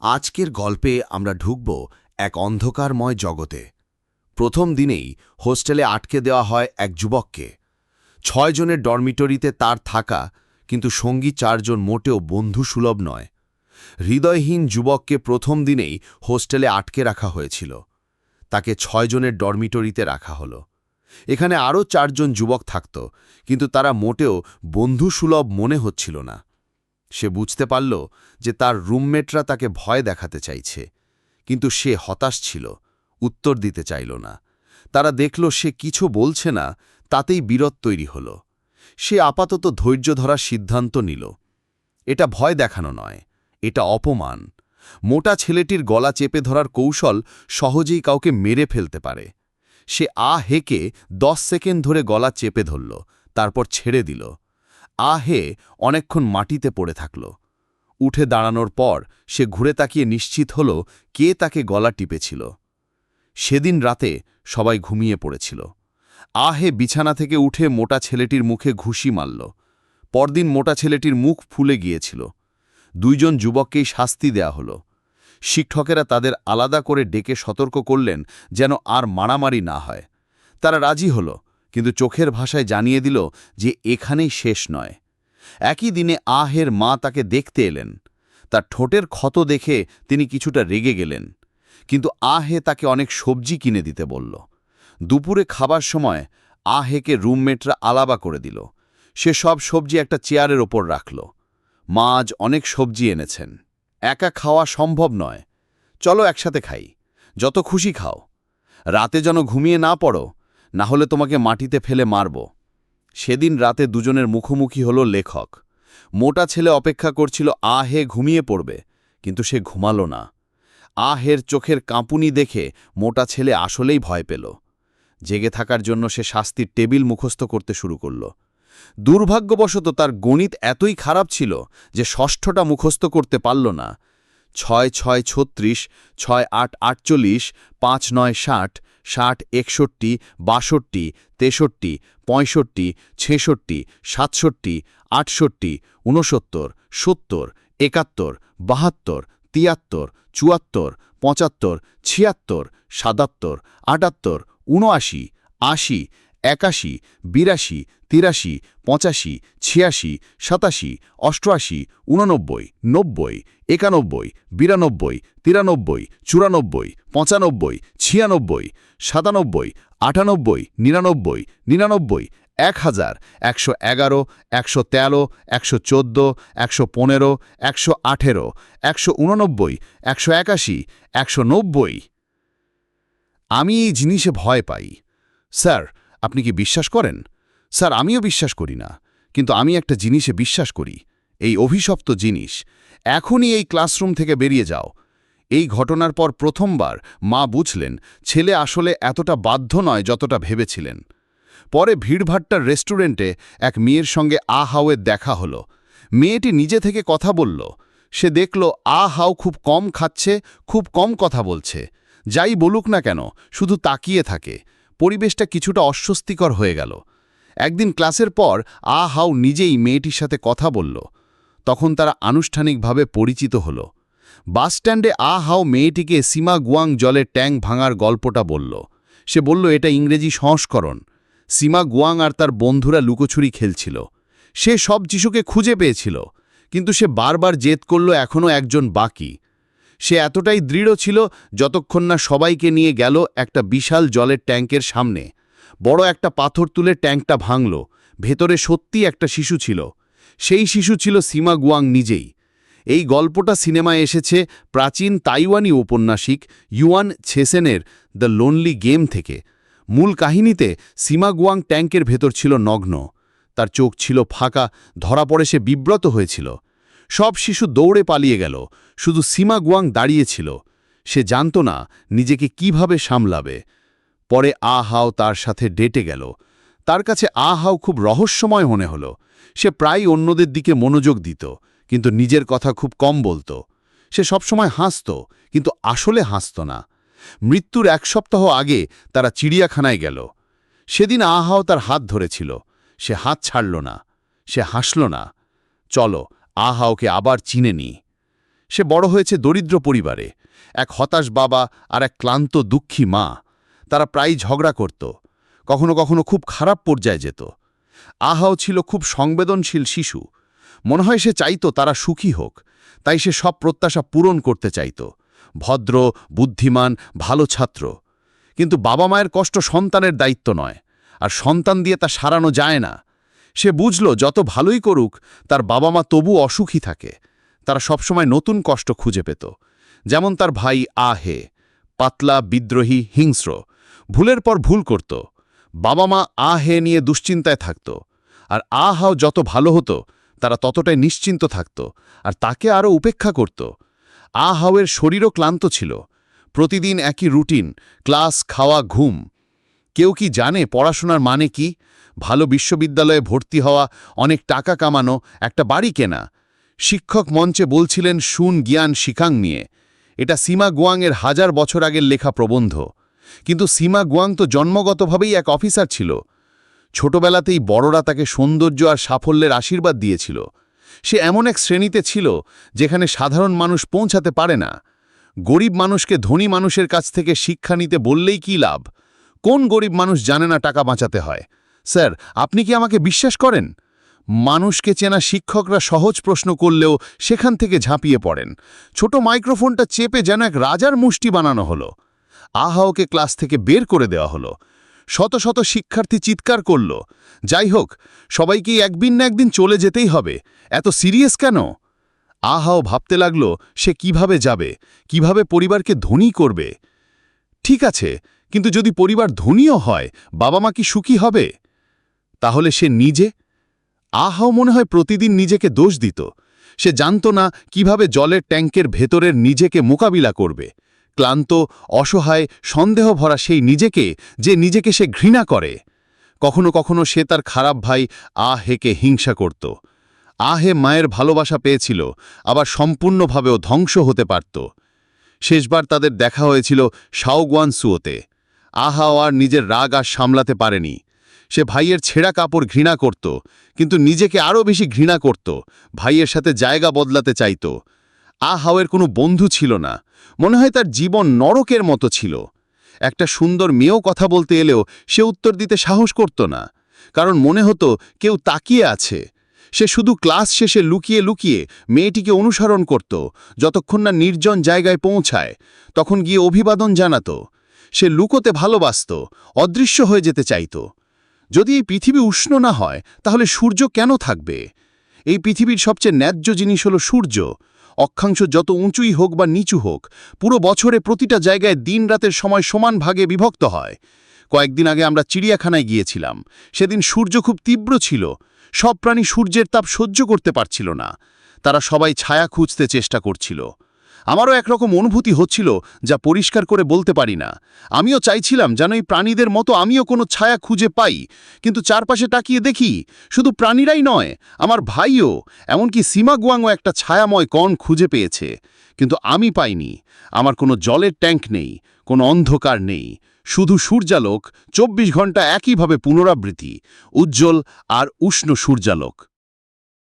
আজকের গল্পে আমরা ঢুকব এক অন্ধকারময় জগতে। প্রথম দিনেই হোস্টেলে আটকে দেওয়া হয় এক যুবককে। ৬ জনের ডরমিটরিতে তার থাকা, কিন্তু সঙ্গী ৪ জন মোটেও বন্ধুসুলভ নয়। হৃদয়হীন যুবককে প্রথম দিনেই হোস্টেলে আটকে রাখা হয়েছিল। তাকে ৬ জনের ডরমিটরিতে রাখা হলো। এখানে আরও ৪ জন যুবক থাকত, কিন্তু তারা মোটেও বন্ধুসুলভ মনে হচ্ছিল না। সে বুঝতে পারল যে তার রুমমেটরা তাকে ভয় দেখাতে চাইছে, কিন্তু সে হতাশ ছিল, উত্তর দিতে চাইল না। তারা দেখল সে কিছু বলছে না, তাতেই বিরোধ তৈরি হল। সে আপাতত ধৈর্য ধরার সিদ্ধান্ত নিল। এটা ভয় দেখানো নয়, এটা অপমান। মোটা ছেলেটির গলা চেপে ধরার কৌশল সহজেই কাউকে মেরে ফেলতে পারে। সে হেঁকে 10 সেকেন্ড ধরে গলা চেপে ধরল, তারপর ছেড়ে দিল। হে অনেকক্ষণ মাটিতে পড়ে থাকল। উঠে দাঁড়ানোর পর সে ঘুরে তাকিয়ে নিশ্চিত হল কে তাকে গলা টিপেছিল। সেদিন রাতে সবাই ঘুমিয়ে পড়েছিল। হে বিছানা থেকে উঠে মোটা ছেলেটির মুখে ঘুষি মারল। পরদিন মোটা ছেলেটির মুখ ফুলে গিয়েছিল। 2 জন যুবককেই শাস্তি দেয়া হল। শিক্ষকেরা তাদের আলাদা করে ডেকে সতর্ক করলেন যেন আর মারামারি না হয়। তারা রাজি হল, কিন্তু চোখের ভাষায় জানিয়ে দিল যে এখানেই শেষ নয়। একই দিনে হের মা তাকে দেখতে এলেন। তার ঠোঁটের ক্ষত দেখে তিনি কিছুটা রেগে গেলেন, কিন্তু হে তাকে অনেক সবজি কিনে দিতে বলল। দুপুরে খাবার সময় হেকে রুমমেটরা আলাদা করে দিল। সে সব সবজি একটা চেয়ারের ওপর রাখল। মা আজ অনেক সবজি এনেছেন, একা খাওয়া সম্ভব নয়, চলো একসাথে খাই, যত খুশি খাও। রাতে যেন ঘুমিয়ে না পড়ো, না হলে তোমাকে মাটিতে ফেলে মারব। সেদিন রাতে দুজনের মুখোমুখি হল লেখক। মোটা ছেলে অপেক্ষা করছিল হে ঘুমিয়ে পড়বে, কিন্তু সে ঘুমালো না। হের চোখের কাঁপুনি দেখে মোটা ছেলে আসলেই ভয় পেল। জেগে থাকার জন্য সে শাস্তির টেবিল মুখস্থ করতে শুরু করল। দুর্ভাগ্যবশত তার গণিত এতই খারাপ ছিল যে ষষ্ঠটা মুখস্থ করতে পারল না। ৬ ৬ ৩৬, ৬ ৮ ৪৮, ৫ ৯ ৬০, ৬০ ৬১, ৬২, ৬৩, ৬৫, ৬৬, ৬৭, ৬৮, ৬৯, ৭০, ৭১, ৭২, ৭৩, ৭৪, ৭৫, ৭৬, ৭৭, ৭৮, ৭৯, ৮০, ৮১, ৮২, ৮৩, ৮৫, ৮৬, ৮৭, ৮৮, ৮৯, ৯০, ৯১, ৯২, ৯৩, ৯৪, ৯৫, ৯৬, ৯৭, ৯৮, ৯৯, ৯৯, ১০০০, ১১১, ১১৩, ১১৪, ১১৫, ১১৮, ১৮৯, ১৮১, ১৯০। আমি এই জিনিসে ভয় পাই। স্যার, আপনি কি বিশ্বাস করেন? স্যার, আমিও বিশ্বাস করি না, কিন্তু আমি একটা জিনিসে বিশ্বাস করি, এই অভিশপ্ত জিনিস। এখনই এই ক্লাসরুম থেকে বেরিয়ে যাও। এই ঘটনার পর প্রথমবার মা বুঝলেন ছেলে আসলে এতটা বাধ্য নয় যতটা ভেবেছিলেন। পরে ভিড়ভাট্টার রেস্টুরেন্টে এক মেয়ের সঙ্গে হাওয়ের দেখা হলো। মেয়েটি নিজে থেকে কথা বলল। সে দেখল হাও খুব কম খাচ্ছে, খুব কম কথা বলছে। যাই বলুক না কেন, শুধু তাকিয়ে থাকে। পরিবেশটা কিছুটা অস্বস্তিকর হয়ে গেল। একদিন ক্লাসের পর হাও নিজেই মেয়েটির সাথে কথা বলল। তখন তারা আনুষ্ঠানিকভাবে পরিচিত হল। বাসস্ট্যান্ডে হাও মেয়েটিকে সীমা গুয়াং জলের ট্যাঙ্ক ভাঙার গল্পটা বলল। সে বলল এটা ইংরেজি সংস্করণ। সীমা গুয়াং আর তার বন্ধুরা লুকোছুরি খেলছিল। সে সব যিশুকে খুঁজে পেয়েছিল, কিন্তু সে বারবার জেদ করল এখনও একজন বাকি। সে এতটাই দৃঢ় ছিল যতক্ষণ না সবাইকে নিয়ে গেল একটা বিশাল জলের ট্যাঙ্কের সামনে। বড় একটা পাথর তুলে ট্যাঙ্কটা ভাঙল। ভেতরে সত্যি একটা শিশু ছিল। সেই শিশু ছিল সীমা গুয়াং নিজেই। এই গল্পটা সিনেমায় এসেছে প্রাচীন তাইওয়ানি ঔপন্যাসিক ইউয়ান ছেসেনের দ্য লোনলি গেম থেকে। মূল কাহিনীতে সীমা গুয়াং ট্যাঙ্কের ভেতর ছিল নগ্ন। তার চোখ ছিল ফাঁকা। ধরা পড়ে সে বিব্রত হয়েছিল। সব শিশু দৌড়ে পালিয়ে গেল, শুধু সীমা গুয়াং দাঁড়িয়েছিল। সে জানত না নিজেকে কিভাবে সামলাবে। পরে হাও তার সাথে ডেটে গেল। তার কাছে হাও খুব রহস্যময় মনে হল। সে প্রায় অন্যদের দিকে মনোযোগ দিত, কিন্তু নিজের কথা খুব কম বলত। সে সবসময় হাসত, কিন্তু আসলে হাসত না। মৃত্যুর 1 সপ্তাহ আগে তারা চিড়িয়াখানায় গেল। সেদিন হাও তার হাত ধরেছিল। সে হাত ছাড়ল না। সে হাসল না। চলো, হাওকে আবার চিনে নি। সে বড় হয়েছে দরিদ্র পরিবারে, এক হতাশ বাবা আর এক ক্লান্ত দুঃখী মা। তারা প্রায়ই ঝগড়া করত, কখনো কখনো খুব খারাপ পর্যায়ে যেত। আহাও ছিল খুব সংবেদনশীল শিশু। মনে হয় সে চাইত তারা সুখী হোক, তাই সে সব প্রত্যাশা পূরণ করতে চাইত। ভদ্র, বুদ্ধিমান, ভালো ছাত্র। কিন্তু বাবা মায়ের কষ্ট সন্তানের দায়িত্ব নয়, আর সন্তান দিয়ে তা সারানো যায় না। সে বুঝল যত ভালোই করুক তার বাবা মা তবু অসুখী থাকে। তারা সবসময় নতুন কষ্ট খুঁজে পেত। যেমন তার ভাই আহে, পাতলা, বিদ্রোহী, হিংস্র, ভুলের পর ভুল করত। বাবা মা আহে নিয়ে দুশ্চিন্তায় থাকত। আর আহাও যত ভালো হতো তারা ততটাই নিশ্চিন্ত থাকত আর তাকে আরও উপেক্ষা করত। আহাওয়ের শরীরও ক্লান্ত ছিল। প্রতিদিন একই রুটিন, ক্লাস, খাওয়া, ঘুম। কেউ কি জানে পড়াশোনার মানে কি? ভালো বিশ্ববিদ্যালয়ে ভর্তি হওয়া, অনেক টাকা কামানো, একটা বাড়ি কেনা। শিক্ষক মঞ্চে বলছিলেন শুন জ্ঞান শিখাং নিয়ে। এটা সীমা গুয়াংয়ের 1000 বছর আগের লেখা প্রবন্ধ। কিন্তু সীমা গুয়াং তো জন্মগতভাবেই এক অফিসার ছিল। ছোটবেলাতেই বড়রা তাকে সৌন্দর্য আর সাফল্যের আশীর্বাদ দিয়েছিল। সে এমন এক শ্রেণীতে ছিল যেখানে সাধারণ মানুষ পৌঁছাতে পারে না। গরিব মানুষকে ধনী মানুষের কাছ থেকে শিক্ষা নিতে বললেই কি লাভ? কোন গরিব মানুষ জানে না টাকা বাঁচাতে হয়? স্যার, আপনি কি আমাকে বিশ্বাস করেন? মানুষকে চেনা শিক্ষকরা সহজ প্রশ্ন করলেও সেখান থেকে ঝাঁপিয়ে পড়েন। ছোট মাইক্রোফোনটা চেপে যেন এক রাজার মুষ্টি বানানো হলো। আহাওকে ক্লাস থেকে বের করে দেওয়া হলো। শত শত শিক্ষার্থী চিৎকার করল, যাই হোক, সবাইকেই একদিন না একদিন চলে যেতেই হবে। এত সিরিয়াস কেন? আহাও ভাবতে লাগল সে কিভাবে যাবে, কিভাবে পরিবারকে ধনী করবে। ঠিক আছে, কিন্তু যদি পরিবার ধনীও হয়, বাবা মা কি সুখী হবে? তাহলে সে নিজে? আহাও মনে হয় প্রতিদিন নিজেকে দোষ দিত। সে জানত না কিভাবে জলের ট্যাঙ্কের ভেতরের নিজেকে মোকাবিলা করবে। ক্লান্ত, অসহায়, সন্দেহ ভরা সেই নিজেকে, যে নিজেকে সে ঘৃণা করে। কখনো কখনো সে তার খারাপ ভাই আহেকে হিংসা করত। আহে মায়ের ভালোবাসা পেয়েছিল, আবার সম্পূর্ণভাবেও ধ্বংস হতে পারত। শেষবার তাদের দেখা হয়েছিল শাওগুয়ানসুওতে। আহাও আর নিজের রাগ আর সামলাতে পারেনি। সে ভাইয়ের ছেঁড়া কাপড় ঘৃণা করত, কিন্তু নিজেকে আরও বেশি ঘৃণা করত। ভাইয়ের সাথে জায়গা বদলাতে চাইত। আহাওয়ের কোনো বন্ধু ছিল না। মনে হয় তার জীবন নরকের মতো ছিল। একটা সুন্দর মেয়েও কথা বলতে এলেও সে উত্তর দিতে সাহস করত না, কারণ মনে হতো কেউ তাকিয়ে আছে। সে শুধু ক্লাস শেষে লুকিয়ে লুকিয়ে মেয়েটিকে অনুসরণ করত, যতক্ষণ না নির্জন জায়গায় পৌঁছায়, তখন গিয়ে অভিবাদন জানাত। সে লুকোতে ভালোবাসত, অদৃশ্য হয়ে যেতে চাইত। যদি এই পৃথিবী উষ্ণ না হয়, তাহলে সূর্য কেন থাকবে? এই পৃথিবীর সবচেয়ে ন্যায্য জিনিস হলো সূর্য। অক্ষাংশ যত উঁচুই হোক বা নিচু হোক, পুরো বছরে প্রতিটা জায়গায় দিন রাতের সময় সমান ভাগে বিভক্ত হয়। কয়েকদিন আগে আমরা চিড়িয়াখানায় গিয়েছিলাম। সেদিন সূর্য খুব তীব্র ছিল। সব প্রাণী সূর্যের তাপ সহ্য করতে পারছিল না। তারা সবাই ছায়া খুঁজতে চেষ্টা করছিল। আমারও একরকম অনুভূতি হচ্ছিল, যা পরিষ্কার করে বলতে পারি না। আমিও চাইছিলাম যেন এই প্রাণীদের মতো আমিও কোনো ছায়া খুঁজে পাই, কিন্তু চারপাশে তাকিয়ে দেখি শুধু প্রাণীরাই নয়, আমার ভাইও, এমনকি সীমা গুয়াংও একটা ছায়াময় কণ খুঁজে পেয়েছে। কিন্তু আমি পাইনি। আমার কোনো জলের ট্যাঙ্ক নেই, কোনো অন্ধকার নেই, শুধু সূর্যালোক, 24 ঘন্টা একইভাবে পুনরাবৃত্তি, উজ্জ্বল আর উষ্ণ সূর্যালোক।